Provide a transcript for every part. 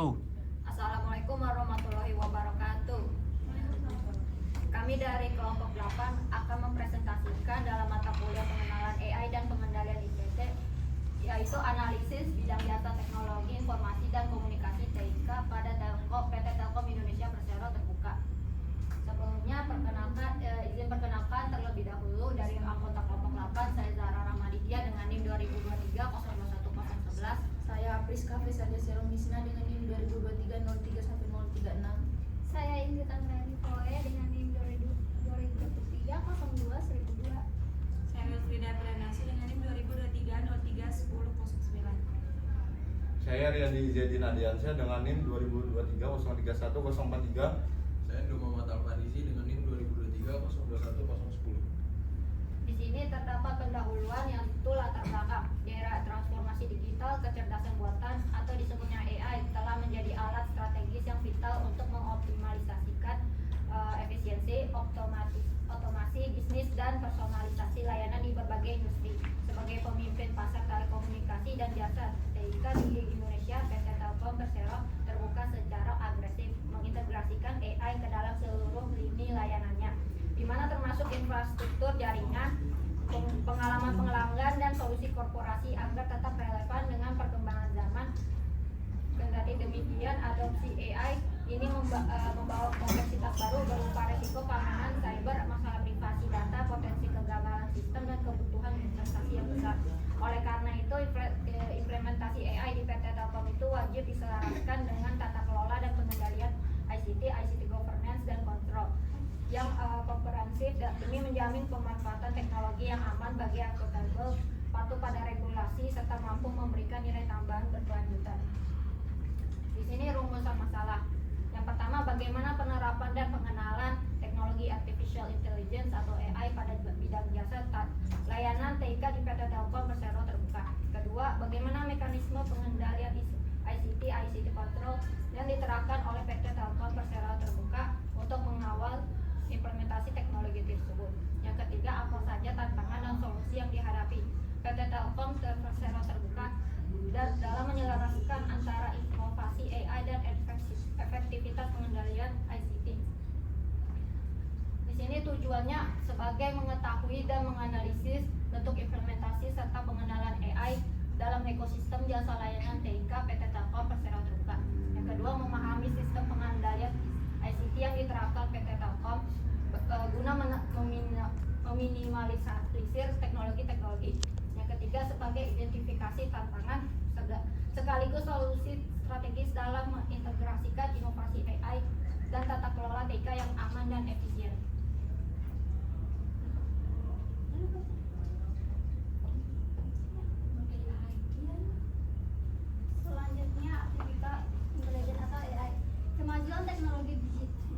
Assalamualaikum warahmatullahi wabarakatuh. Kami dari kelompok 8 akan mempresentasikan dalam mata kuliah pengenalan AI dan pengendalian ICT, yaitu analisis bidang data teknologi informasi dan komunikasi TIK pada PT Telkom Indonesia Persero terbuka. Sebelumnya izin perkenalkan terlebih dahulu dari anggota kelompok 8, saya Zahra Rahmaditya dengan NIM 2023-021011. Saya Priska Frisalia Seromisna dengan NIM 2023-031036. Saya Ingrid Anggrani Poe dengan NIM 2023-02-1002. Saya Wilfrida Pranasi dengan NIM 2023-03-1009. Saya Riyandi Zedin Adiansyah dengan NIM 2023-03-1043043. Saya Muhammad Al-Farisi dengan NIM 2023-021010. Di sini terdapat pendahuluan yang itu latar belakang. Di era transformasi digital, kecerdasan buatan atau disebutnya AI telah menjadi alat strategis yang vital untuk mengoptimalisasikan efisiensi, otomasi bisnis dan personalisasi layanan di berbagai industri. Sebagai pemimpin pasar telekomunikasi dan jasa TIK di Indonesia, PT Telkom Persero terbuka secara agresif mengintegrasikan AI ke dalam seluruh lini layanannya, di mana termasuk infrastruktur jaringan, pengalaman pelanggan dan solusi korporasi agar tetap relevan dengan perkembangan zaman. Kendati demikian, adopsi AI ini membawa kompleksitas baru berupa resiko keamanan cyber, masalah privasi data, potensi kegagalan sistem dan kebutuhan investasi yang besar. Oleh karena itu, implementasi AI di PT Telkom itu wajib diselaraskan dengan tata kelola dan pengendalian ICT governance dan control yang komprehensif demi menjamin pemanfaatan teknologi yang aman bagi akuntabel, patuh pada regulasi serta mampu memberikan nilai tambahan berkelanjutan. Di sini rumusan masalah. Yang pertama, bagaimana penerapan dan pengenalan teknologi artificial intelligence atau AI pada bidang jasa layanan TIK di PT Telkom Persero terbuka. Kedua, bagaimana mekanisme pengendalian ICT control yang diterapkan oleh PT Telkom Persero terbuka untuk mengawal implementasi teknologi tersebut. Yang ketiga, apa saja tantangan dan solusi yang dihadapi PT Telkom Persero terbuka dan dalam menyelaraskan antara inovasi AI dan efektivitas pengendalian ICT. Di sini tujuannya sebagai mengetahui dan menganalisis bentuk implementasi serta pengenalan AI dalam ekosistem jasa layanan TIK PT Telkom Persero terbuka. Yang kedua, memahami sistem pengendalian ICT yang diterapkan PT Telkom guna meminimalisir teknologi. Yang ketiga, sebagai identifikasi tantangan sekaligus solusi strategis dalam mengintegrasikan inovasi AI dan tata kelola TIK yang aman dan efisien. Selanjutnya, aktivitas intelijen atau AI. Kemajuan teknologi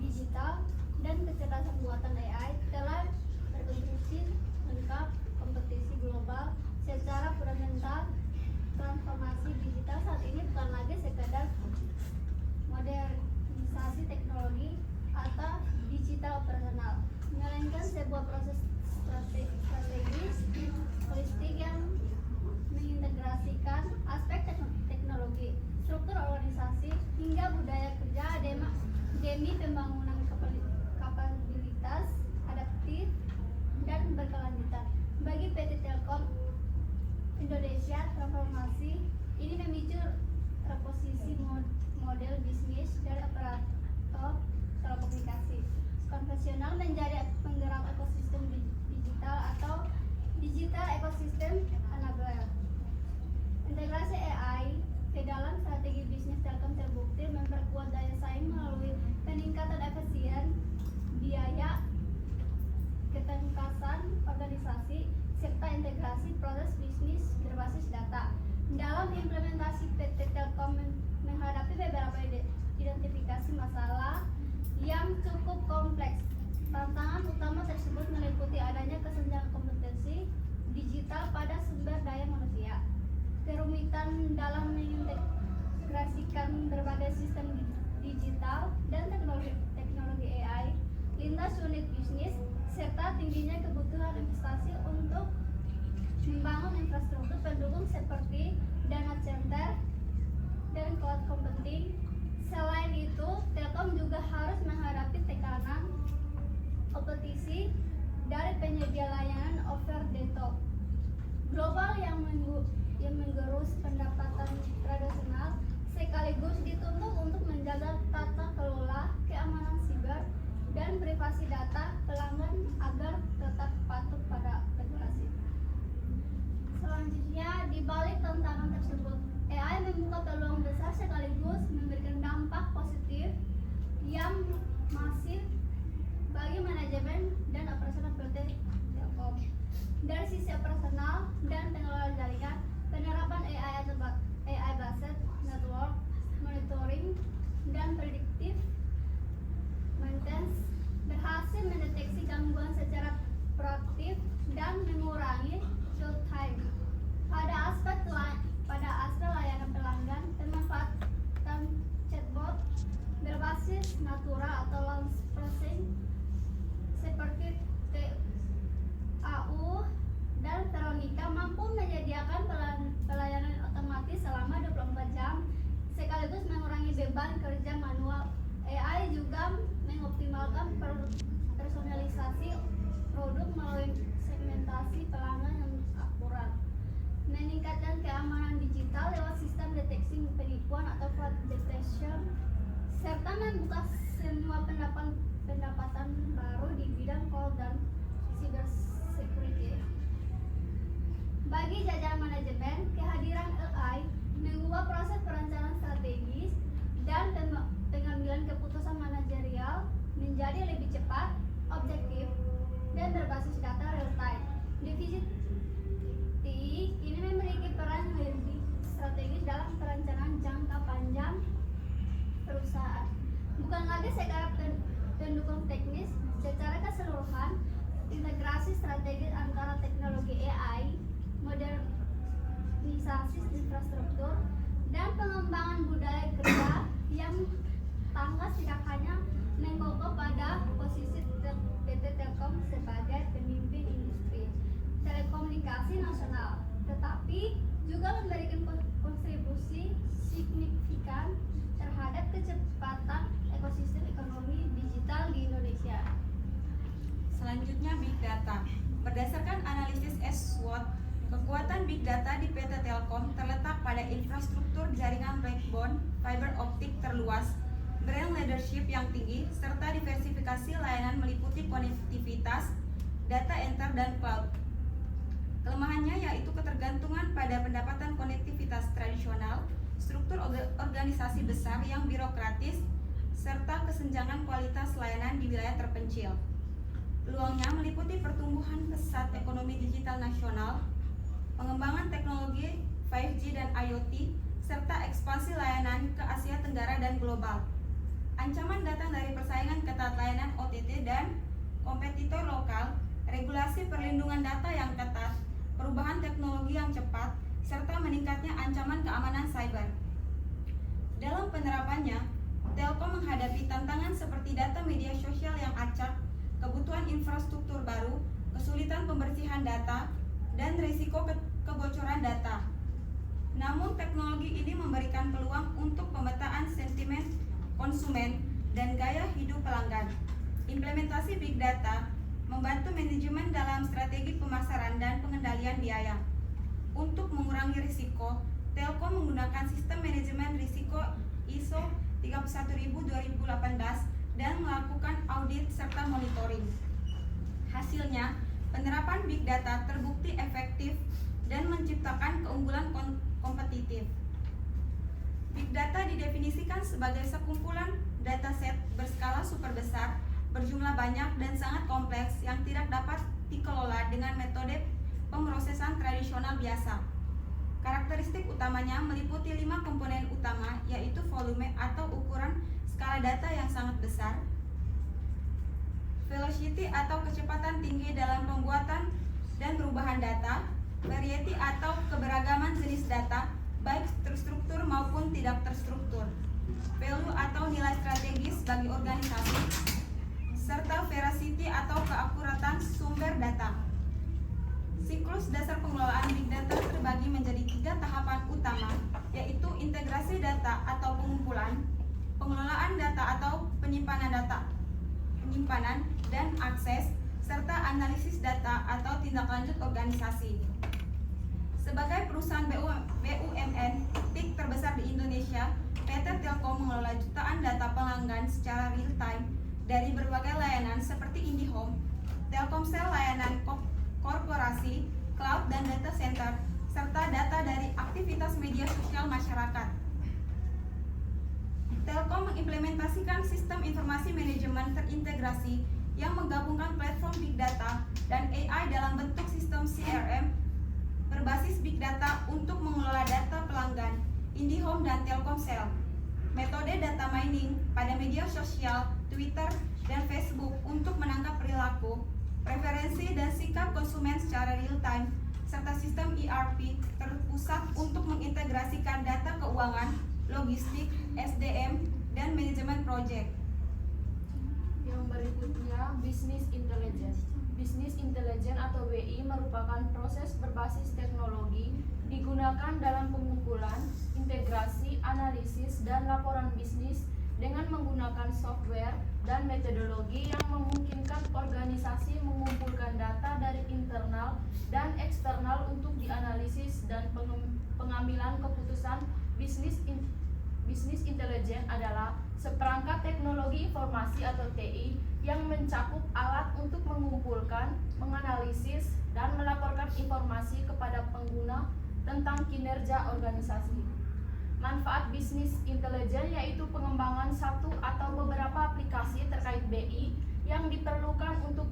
digital dan kecerdasan buatan AI telah berkontribusi lengkap kompetisi global secara fundamental. Transformasi digital saat ini bukan lagi sekedar modernisasi teknologi atau digital operasional, melainkan sebuah proses strategis holistik yang mengintegrasikan aspek teknologi, struktur organisasi hingga budaya kerja demi pembangunan kapabilitas adaptif dan berkelanjutan. Bagi PT Telkom Indonesia, transformasi ini memicu reposisi model bisnis dari operator telekomunikasi konvensional menjadi penggerak ekosistem digital atau digital ekosistem enabler. Integrasi AI ke dalam strategi bisnis Telkom terbukti memperkuat daya saing melalui peningkatan efisien, biaya, ketengkasan organisasi, serta integrasi proses bisnis berbasis data. Dalam implementasi, PT Telkom menghadapi beberapa identifikasi masalah yang cukup kompleks. Tantangan utama tersebut meliputi adanya kesenjangan kompetensi digital pada sumber daya manusia, kerumitan dalam mengintegrasikan berbagai sistem digital dan teknologi AI, lintas unit bisnis, serta tingginya kebutuhan investasi untuk membangun infrastruktur pendukung seperti data center dan cloud computing penyedia layanan over the top global yang menggerus pendapatan tradisional, sekaligus dituntut untuk menjaga tata kelola keamanan siber dan privasi data pelanggan agar tetap patuh pada regulasi. Selanjutnya, di balik tantangan tersebut, AI membuka peluang besar sekaligus memberikan dampak positif yang masif bagi manajemen dan operasional PT Telkom. Dari sisi operasional dan pengelolaan jaringan, penerapan AI atau AI-based network monitoring dan predictive maintenance berhasil mendeteksi gangguan secara proaktif dan mengurangi downtime. Pada aspek layanan pelanggan, pemanfaatan chatbot berbasis natural atau language processing seperti TAU dan Veronica mampu menyediakan pelayanan otomatis selama 24 jam sekaligus mengurangi beban kerja manual. AI juga mengoptimalkan personalisasi produk melalui segmentasi pelanggan yang akurat, meningkatkan keamanan digital lewat sistem deteksi penipuan atau fraud detection, serta membuka semua pendapatan baru di bidang cloud dan cyber security. Bagi jajaran manajemen, kehadiran AI mengubah proses perencanaan strategis dan pengambilan keputusan manajerial menjadi lebih cepat, objektif, dan berbasis data real time. Divisi TI ini memiliki peran lebih strategis dalam perencanaan jangka panjang perusahaan. Bukan lagi sekadar pendukung teknis, secara keseluruhan, integrasi strategis antara teknologi AI, modernisasi infrastruktur, dan pengembangan budaya kerja yang tangkas tidak hanya mengkokoh pada posisi PT Telkom sebagai pemimpin industri telekomunikasi nasional, tetapi juga memberikan kontribusi signifikan terhadap kecepatan ekosistem ekonomi digital di Indonesia. Selanjutnya, Big Data. Berdasarkan analisis SWOT, kekuatan Big Data di PT Telkom terletak pada infrastruktur jaringan backbone, fiber optik terluas, brand leadership yang tinggi, serta diversifikasi layanan meliputi konektivitas, data enter, dan cloud. Kelemahannya yaitu ketergantungan pada pendapatan konektivitas tradisional, struktur organisasi besar yang birokratis, serta kesenjangan kualitas layanan di wilayah terpencil. Peluangnya meliputi pertumbuhan pesat ekonomi digital nasional, pengembangan teknologi 5G dan IoT, serta ekspansi layanan ke Asia Tenggara dan global. Ancaman datang dari persaingan ketat layanan OTT dan kompetitor lokal, regulasi perlindungan data yang ketat, perubahan teknologi yang cepat, serta meningkatnya ancaman keamanan cyber. Dalam penerapannya, Telkom menghadapi tantangan seperti data media sosial yang acak, kebutuhan infrastruktur baru, kesulitan pembersihan data, dan risiko kebocoran data. Namun teknologi ini memberikan peluang untuk pemetaan sentimen konsumen dan gaya hidup pelanggan. Implementasi Big Data membantu manajemen dalam strategi pemasaran dan pengendalian biaya. Untuk mengurangi risiko, Telkom menggunakan sistem manajemen risiko ISO 31000-2018 dan melakukan audit serta monitoring. Hasilnya, penerapan Big Data terbukti efektif dan menciptakan keunggulan kompetitif. Big Data didefinisikan sebagai sekumpulan dataset berskala super besar, berjumlah banyak dan sangat kompleks yang tidak dapat dikelola dengan metode pemrosesan tradisional biasa. Karakteristik utamanya meliputi 5 komponen utama, yaitu volume atau ukuran skala data yang sangat besar, velocity atau kecepatan tinggi dalam pembuatan dan perubahan data, variety atau keberagaman jenis data, baik terstruktur maupun tidak terstruktur, value atau nilai strategis bagi organisasi, serta veracity atau keakuratan sumber data. Siklus dasar pengelolaan Big Data terbagi menjadi 3 tahapan utama, yaitu integrasi data atau pengumpulan, pengelolaan data atau penyimpanan data, dan akses, serta analisis data atau tindak lanjut organisasi. Sebagai perusahaan BUMN TIC terbesar di Indonesia, PT Telkom mengelola jutaan data pelanggan secara real time dari berbagai layanan seperti IndiHome, Telkomsel layanan korporasi, cloud dan data center, serta data dari aktivitas media sosial masyarakat. Telkom mengimplementasikan sistem informasi manajemen terintegrasi yang menggabungkan platform Big Data dan AI dalam bentuk sistem CRM berbasis Big Data untuk mengelola data pelanggan, IndiHome dan Telkomsel. Metode data mining pada media sosial, Twitter, dan Facebook untuk menangkap perilaku, preferensi, dan sikap konsumen secara real time, serta sistem ERP terpusat untuk mengintegrasikan data keuangan, logistik, SDM, dan manajemen proyek. Yang berikutnya, Business Intelligence. Business Intelligence atau BI merupakan proses berbasis teknologi digunakan dalam pengumpulan, integrasi, analisis, dan laporan bisnis dengan menggunakan software dan metodologi yang memungkinkan organisasi mengumpulkan data dari internal dan eksternal untuk dianalisis dan pengambilan keputusan. Business Intelligence adalah seperangkat teknologi informasi atau TI yang mencakup alat untuk mengumpulkan, menganalisis, dan melaporkan informasi kepada pengguna tentang kinerja organisasi. Manfaat Business Intelligence yaitu pengembangan satu atau beberapa aplikasi terkait BI yang diperlukan untuk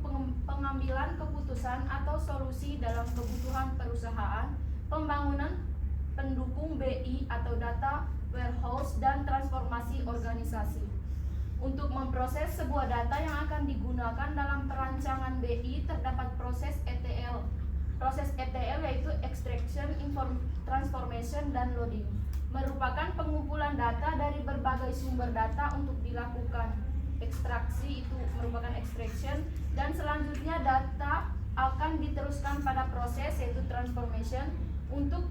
pengambilan keputusan atau solusi dalam kebutuhan perusahaan, pembangunan pendukung BI atau data warehouse, dan transformasi organisasi. Untuk memproses sebuah data yang akan digunakan dalam perancangan BI terdapat proses ETL. Proses ETL yaitu Extraction, Transformation, dan Loading. Merupakan pengumpulan data dari berbagai sumber data untuk dilakukan ekstraksi, itu merupakan extraction, dan selanjutnya data akan diteruskan pada proses yaitu transformation untuk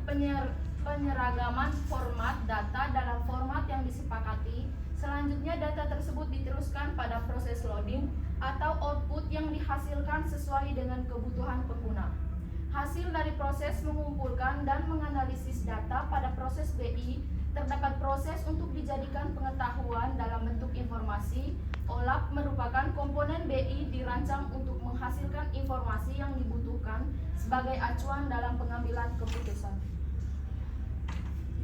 penyeragaman format data dalam format yang disepakati. Selanjutnya data tersebut diteruskan pada proses loading atau output yang dihasilkan sesuai dengan kebutuhan pengguna. Hasil dari proses mengumpulkan dan menganalisis data pada proses BI terdapat proses untuk dijadikan pengetahuan dalam bentuk informasi. OLAP merupakan komponen BI dirancang untuk menghasilkan informasi yang dibutuhkan sebagai acuan dalam pengambilan keputusan.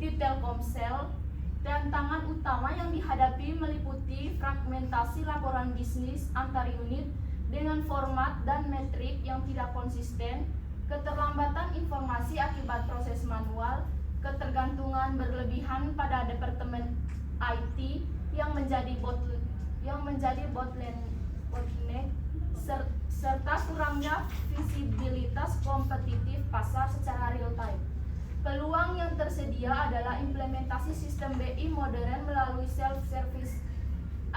Di Telkomsel, tantangan utama yang dihadapi meliputi fragmentasi laporan bisnis antar unit dengan format dan metrik yang tidak konsisten, keterlambatan informasi akibat proses manual, ketergantungan berlebihan pada departemen IT yang menjadi bottleneck, serta kurangnya visibilitas kompetitif pasar secara real time. Peluang yang tersedia adalah implementasi sistem BI modern melalui self-service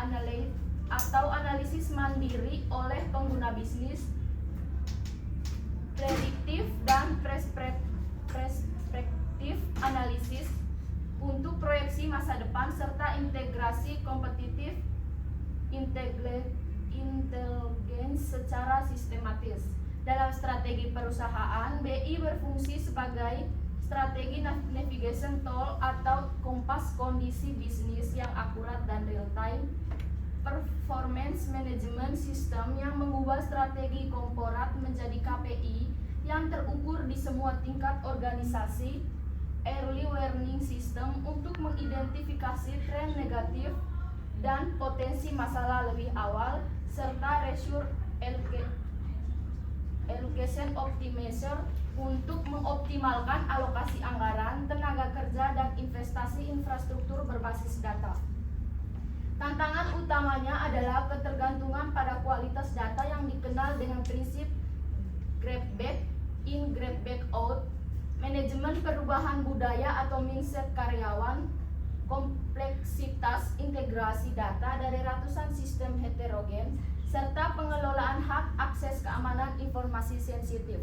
analysis atau analisis mandiri oleh pengguna bisnis, prediktif dan perspektif analisis untuk proyeksi masa depan, serta integrasi kompetitif intelligence secara sistematis. Dalam strategi perusahaan, BI berfungsi sebagai strategi navigation tool atau kompas kondisi bisnis yang akurat dan real time, performance management system yang mengubah strategi korporat menjadi KPI yang terukur di semua tingkat organisasi, early warning system untuk mengidentifikasi tren negatif dan potensi masalah lebih awal, serta resource allocation optimizer untuk mengoptimalkan alokasi anggaran, tenaga kerja, dan investasi infrastruktur berbasis data. Tantangan utamanya adalah ketergantungan pada kualitas data yang dikenal dengan prinsip grab back in, grab back out, manajemen perubahan budaya atau mindset karyawan, kompleksitas integrasi data dari ratusan sistem heterogen, serta pengelolaan hak akses keamanan informasi sensitif.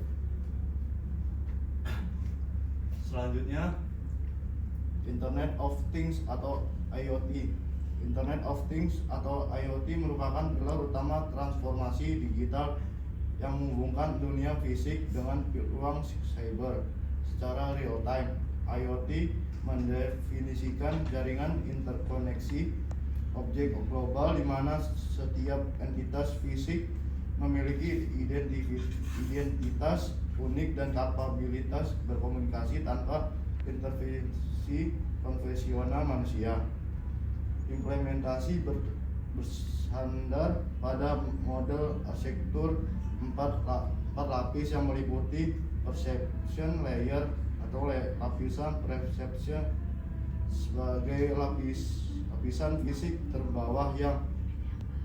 Selanjutnya, Internet of Things atau IoT. Internet of Things atau IoT merupakan pilar utama transformasi digital yang menghubungkan dunia fisik dengan ruang cyber secara real time. IoT mendefinisikan jaringan interkoneksi objek global di mana setiap entitas fisik memiliki identitas unik dan kapabilitas berkomunikasi tanpa intervensi konvensional manusia. Implementasi bersandar pada model arsitektur 4 lapis yang meliputi perception layer atau lapisan perception sebagai lapisan fisik terbawah yang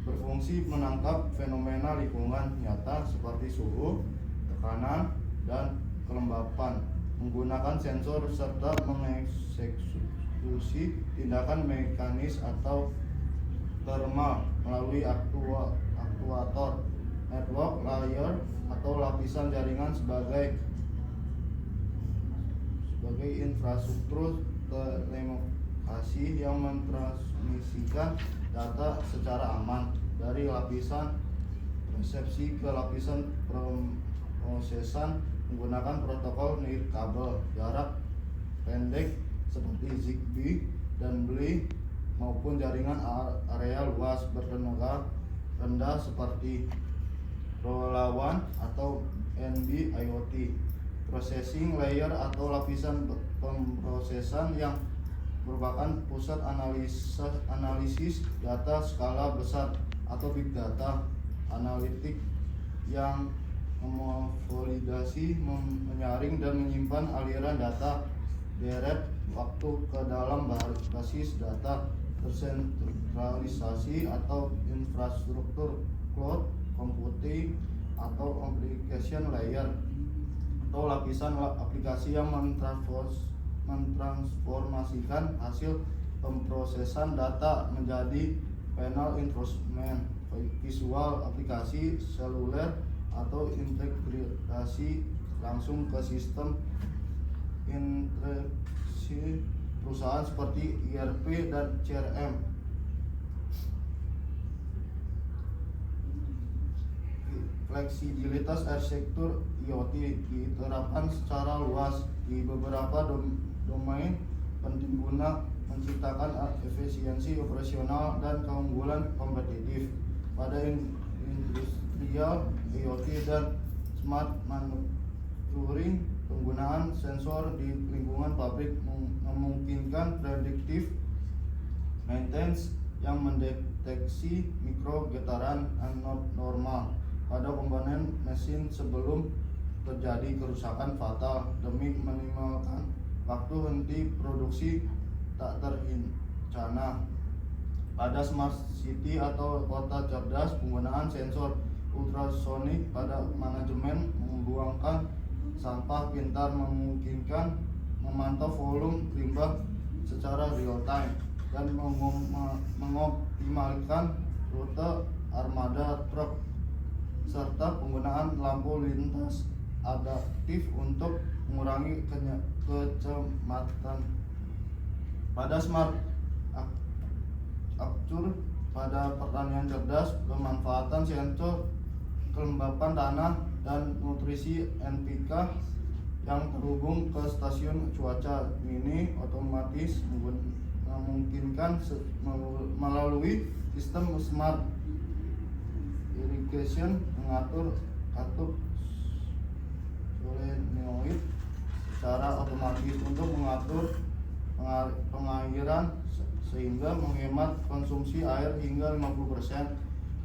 berfungsi menangkap fenomena lingkungan nyata seperti suhu, tekanan, dan kelembapan menggunakan sensor serta mengeksekusi tindakan mekanis atau thermal melalui aktuator. Network layer atau lapisan jaringan sebagai infrastruktur telekomunikasi yang mentransmisikan data secara aman dari lapisan resepsi ke lapisan prosesan menggunakan protokol nirkabel jarak pendek seperti Zigbee dan BLE maupun jaringan area luas bertenaga rendah seperti LoRaWAN atau NB IoT. Processing layer atau lapisan pemrosesan yang merupakan pusat analisis data skala besar atau big data analitik yang memvalidasi, menyaring dan menyimpan aliran data deret waktu ke dalam basis data tersentralisasi atau infrastruktur cloud computing atau application layer atau lapisan aplikasi yang mentransformasikan hasil pemrosesan data menjadi panel instrument visual aplikasi seluler atau integrasi langsung ke sistem interaksi perusahaan seperti ERP dan CRM. Fleksibilitas arsitektur IoT diterapkan secara luas di beberapa domain penting guna menciptakan efisiensi operasional dan keunggulan kompetitif. Pada industrial IoT dan smart manufacturing, penggunaan sensor di lingkungan pabrik memungkinkan predictive maintenance yang mendeteksi mikrogetaran abnormal pada komponen mesin sebelum terjadi kerusakan fatal demi meminimalkan waktu henti produksi tak terencana. Pada smart city atau kota cerdas, penggunaan sensor ultrasonik pada manajemen membuangkan sampah pintar memungkinkan memantau volume limbah secara real time dan mengoptimalkan rute armada truk serta penggunaan lampu lintas adaptif untuk mengurangi kecepatan. Pada smart agriculture, pada pertanian cerdas, pemanfaatan sensor kelembapan tanah dan nutrisi NPK yang terhubung ke stasiun cuaca mini otomatis memungkinkan melalui sistem smart irrigation mengatur katup solenoid secara otomatis untuk mengatur pengairan sehingga menghemat konsumsi air hingga 50%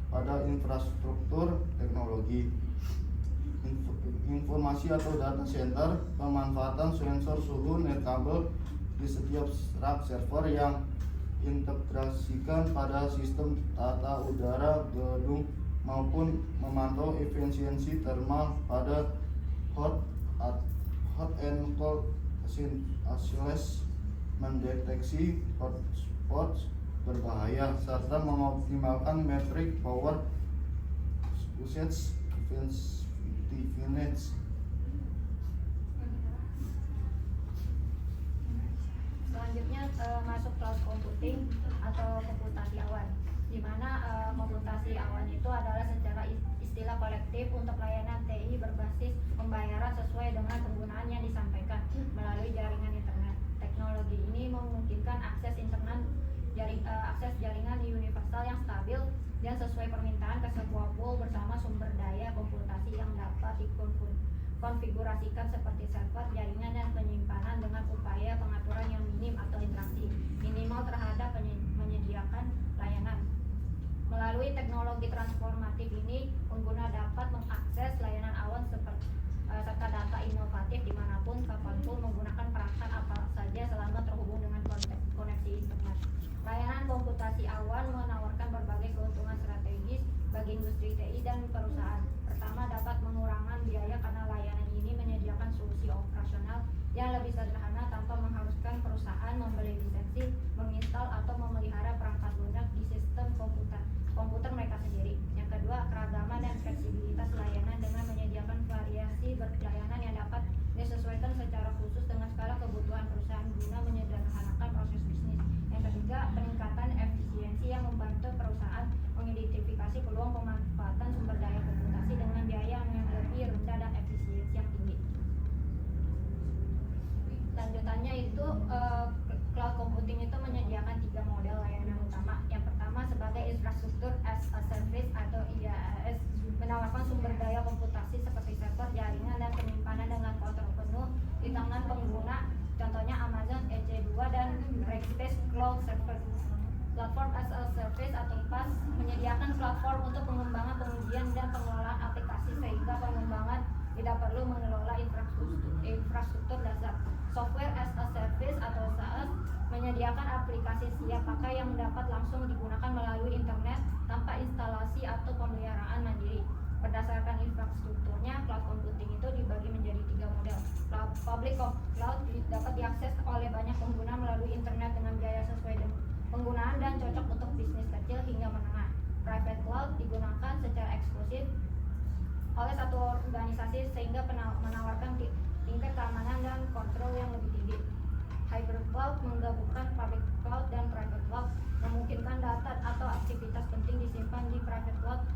pada infrastruktur teknologi informasi atau data center. Pemanfaatan sensor suhu nirkabel di setiap rak server yang integrasikan pada sistem tata udara gedung maupun memantau efisiensi thermal pada hot and cold oscillation, mendeteksi hotspots berbahaya serta mengoptimalkan metrik power usage effectiveness. Selanjutnya masuk cloud computing atau komputasi awan, di mana komputasi awan itu adalah secara istilah kolektif untuk layanan TI berbasis pembayaran sesuai dengan penggunaan yang disampaikan melalui jaringan internet. Teknologi ini memungkinkan akses jaringan universal yang stabil dan sesuai permintaan ke sebuah pool bersama sumber daya komputasi yang dapat dikonfigurasikan seperti server, jaringan, dan penyimpanan dengan upaya pengaturan yang minim atau interaksi minimal terhadap menyediakan layanan. Melalui teknologi transformatif ini, pengguna dapat mengakses layanan awan serta data inovatif dimanapun, kapanpun, menggunakan perangkat apa saja selama terhubung dengan koneksi internet. Layanan komputasi awan menawarkan berbagai keuntungan strategis bagi industri TI dan perusahaan. Pertama, dapat mengurangi biaya karena layanan ini menyediakan solusi operasional yang lebih sederhana tanpa mengharuskan perusahaan membeli lisensi, menginstal atau memelihara perangkat lunak di sistem komputer mereka sendiri. Yang kedua, keragaman dan fleksibilitas layanan dengan menyediakan variasi berlayanan yang dapat disesuaikan secara khusus dengan skala kebutuhan perusahaan guna menyederhanakan proses bisnis. Yang ketiga, peningkatan efisiensi yang membantu perusahaan mengidentifikasi peluang pemanfaatan sumber daya komputasi dengan biaya yang lebih rendah dan efisiensi yang tinggi. Lanjutannya itu cloud computing itu menyediakan 3 model layanan utama. Yang pertama sebagai infrastruktur as a service atau IaaS, menawarkan sumber daya komputasi seperti server, jaringan, dan penyimpanan dengan kontrol penuh di tangan pengguna. Contohnya Amazon EC2 dan Rackspace Cloud Service. Platform as a Service atau PaaS menyediakan platform untuk pengembangan, pengujian, dan pengelolaan aplikasi sehingga pengembangan tidak perlu mengelola infrastruktur dasar. Software as a Service atau SaaS menyediakan aplikasi siap pakai yang dapat langsung digunakan melalui internet tanpa instalasi atau pemeliharaan mandiri. Berdasarkan infrastrukturnya, cloud computing itu dibagi menjadi 3 model. Public cloud dapat diakses oleh banyak pengguna melalui internet dengan biaya sesuai dengan penggunaan dan cocok untuk bisnis kecil hingga menengah. Private cloud digunakan secara eksklusif oleh satu organisasi sehingga menawarkan tingkat keamanan dan kontrol yang lebih tinggi. Hybrid cloud menggabungkan public cloud dan private cloud, memungkinkan data atau aktivitas penting disimpan di private cloud,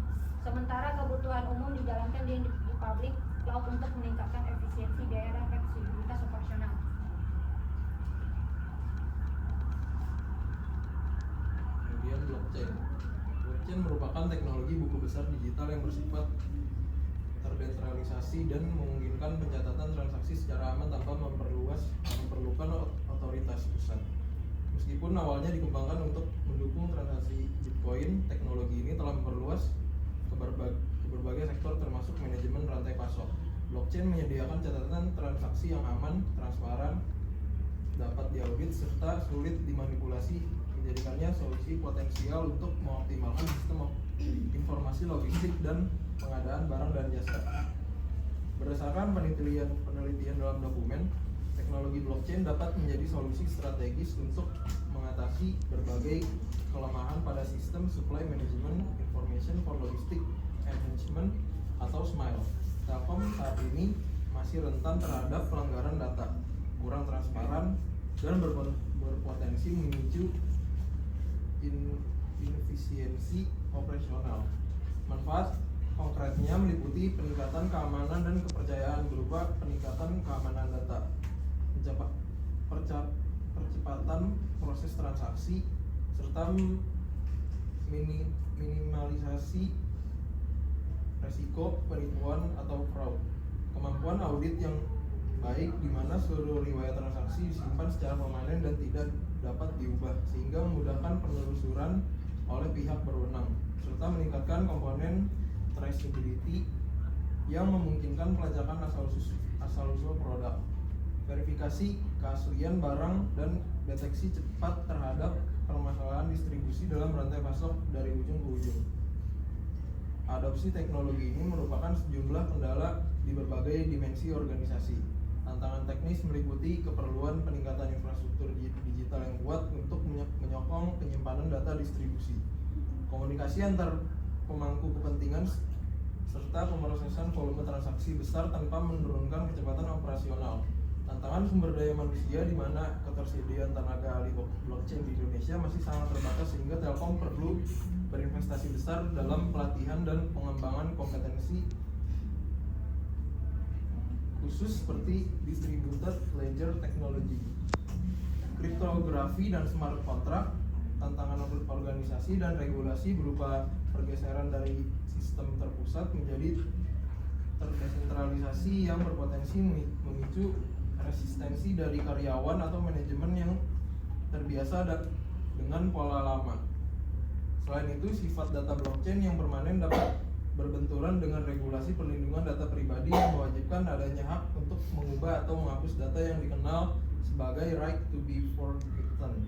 sementara kebutuhan umum dijalankan di public cloud untuk meningkatkan efisiensi biaya dan fleksibilitas operasional. Kemudian blockchain. Blockchain merupakan teknologi buku besar digital yang bersifat terdesentralisasi dan memungkinkan pencatatan transaksi secara aman tanpa memerlukan otoritas pusat. Meskipun awalnya dikembangkan untuk mendukung transaksi Bitcoin, teknologi ini telah memperluas ke berbagai sektor termasuk manajemen rantai pasok. Blockchain menyediakan catatan transaksi yang aman, transparan, dapat diaudit serta sulit dimanipulasi, menjadikannya solusi potensial untuk mengoptimalkan sistem informasi logistik dan pengadaan barang dan jasa. Berdasarkan penelitian dalam dokumen, teknologi blockchain dapat menjadi solusi strategis untuk mengatasi berbagai kelemahan pada sistem supply management information for logistic management atau SMILE. Telkom saat ini masih rentan terhadap pelanggaran data, kurang transparan, dan berpotensi memicu inefisiensi operasional. Manfaat konkretnya meliputi peningkatan keamanan dan kepercayaan berupa peningkatan keamanan data, percepatan proses transaksi, serta minimalisasi resiko penipuan atau fraud. Kemampuan audit yang baik di mana seluruh riwayat transaksi disimpan secara permanen dan tidak dapat diubah sehingga memudahkan penelusuran oleh pihak berwenang, serta meningkatkan komponen traceability yang memungkinkan pelacakan asal-usul produk, verifikasi keaslian barang, dan deteksi cepat terhadap permasalahan distribusi dalam rantai pasok dari ujung ke ujung. Adopsi teknologi ini merupakan sejumlah kendala di berbagai dimensi organisasi. Tantangan teknis meliputi keperluan peningkatan infrastruktur digital yang kuat untuk menyokong penyimpanan data distribusi, komunikasi antar pemangku kepentingan, serta pemrosesan volume transaksi besar tanpa menurunkan kecepatan operasional. Tantangan sumber daya manusia di mana ketersediaan tenaga ahli blockchain di Indonesia masih sangat terbatas sehingga Telkom perlu berinvestasi besar dalam pelatihan dan pengembangan kompetensi khusus seperti distributed ledger technology, kriptografi dan smart contract, tantangan organisasi dan regulasi berupa pergeseran dari sistem terpusat menjadi terdesentralisasi yang berpotensi memicu resistensi dari karyawan atau manajemen yang terbiasa dengan pola lama. Selain itu, sifat data blockchain yang permanen dapat berbenturan dengan regulasi perlindungan data pribadi yang mewajibkan adanya hak untuk mengubah atau menghapus data yang dikenal sebagai right to be forgotten.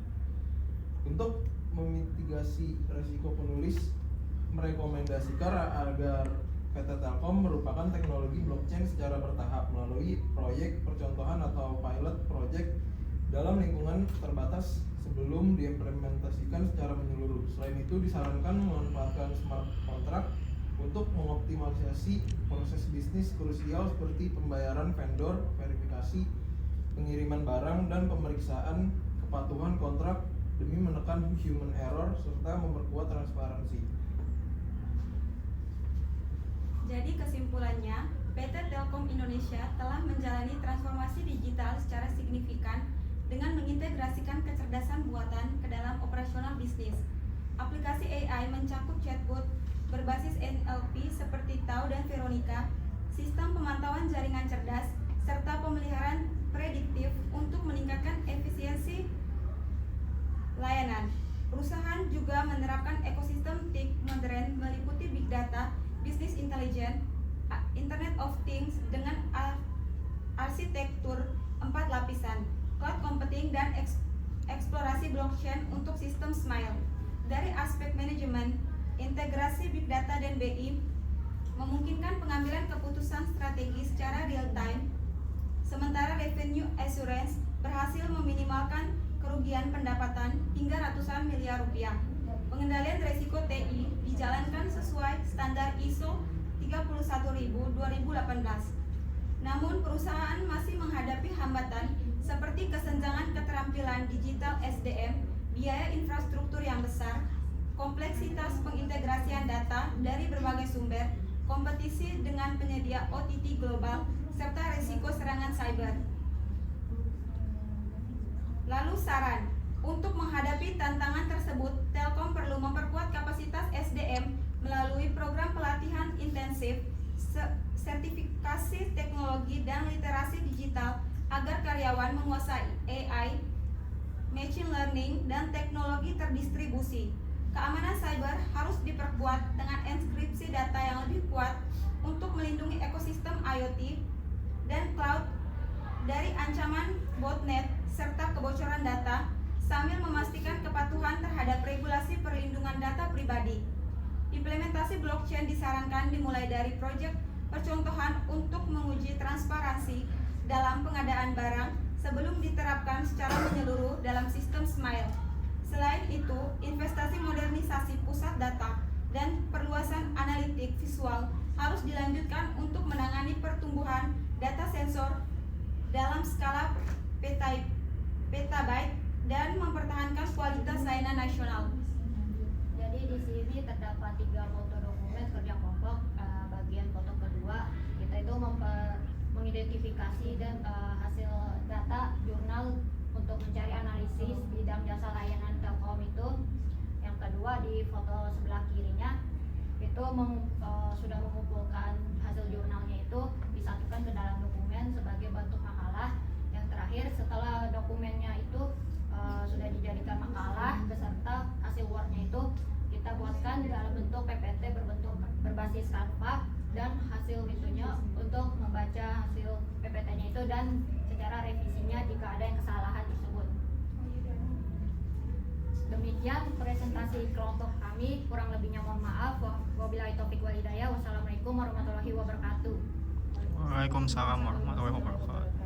Untuk memitigasi risiko, penulis merekomendasikan agar PT Telkom merupakan teknologi blockchain secara bertahap melalui proyek percontohan atau pilot project dalam lingkungan terbatas sebelum diimplementasikan secara menyeluruh. Selain itu, disarankan memanfaatkan smart contract untuk mengoptimalisasi proses bisnis krusial seperti pembayaran vendor, verifikasi pengiriman barang, dan pemeriksaan kepatuhan kontrak demi menekan human error serta memperkuat transparansi. Jadi kesimpulannya, PT Telkom Indonesia telah menjalani transformasi digital secara signifikan dengan mengintegrasikan kecerdasan buatan ke dalam operasional bisnis. Aplikasi AI mencakup chatbot berbasis NLP seperti Tao dan Veronica, sistem pemantauan jaringan cerdas, serta pemeliharaan prediktif untuk meningkatkan efisiensi layanan. Perusahaan juga menerapkan ekosistem TIC modern meliputi big data, business intelligence, Internet of Things dengan arsitektur 4 lapisan, cloud computing dan eksplorasi blockchain untuk sistem Smile. Dari aspek manajemen, integrasi big data dan BI memungkinkan pengambilan keputusan strategi secara real time, sementara revenue assurance berhasil meminimalkan kerugian pendapatan hingga ratusan miliar rupiah. Pengendalian risiko TI dijalankan sesuai standar ISO 31000-2018. Namun perusahaan masih menghadapi hambatan seperti kesenjangan keterampilan digital SDM, biaya infrastruktur yang besar, kompleksitas pengintegrasian data dari berbagai sumber, kompetisi dengan penyedia OTT global, serta risiko serangan cyber. Lalu saran, untuk menghadapi tantangan tersebut, Telkom perlu memperkuat kapasitas SDM melalui program pelatihan intensif, sertifikasi teknologi dan literasi digital agar karyawan menguasai AI, machine learning, dan teknologi terdistribusi. Keamanan cyber harus diperkuat dengan enkripsi data yang lebih kuat untuk melindungi ekosistem IoT dan cloud dari ancaman botnet serta kebocoran data, sambil memastikan kepatuhan terhadap regulasi perlindungan data pribadi. Implementasi blockchain disarankan dimulai dari proyek percontohan untuk menguji transparansi dalam pengadaan barang sebelum diterapkan secara menyeluruh dalam sistem Smile. Selain itu, investasi modernisasi pusat data dan perluasan analitik visual harus dilanjutkan untuk menangani pertumbuhan data sensor dalam skala petabyte dan mempertahankan kualitas layanan nasional. Jadi di sini terdapat 3 foto dokumen kerja kelompok. Bagian foto kedua kita itu mengidentifikasi dan hasil data jurnal untuk mencari analisis bidang jasa layanan Telkom itu. Yang kedua di foto sebelah kirinya itu sudah mengumpulkan hasil jurnalnya itu disatukan ke dalam dokumen sebagai bentuk makalah. Yang terakhir setelah dokumennya itu sudah dijadikan makalah beserta hasil Word-nya itu kita buatkan dalam bentuk PPT berbasis Canva, dan hasil itunya untuk membaca hasil PPT-nya itu dan secara revisinya jika ada yang kesalahan tersebut. Demikian presentasi kelompok kami, kurang lebihnya mohon maaf. Wabillahi taufiq wal hidayah. Wassalamualaikum warahmatullahi wabarakatuh. Waalaikumsalam warahmatullahi wabarakatuh.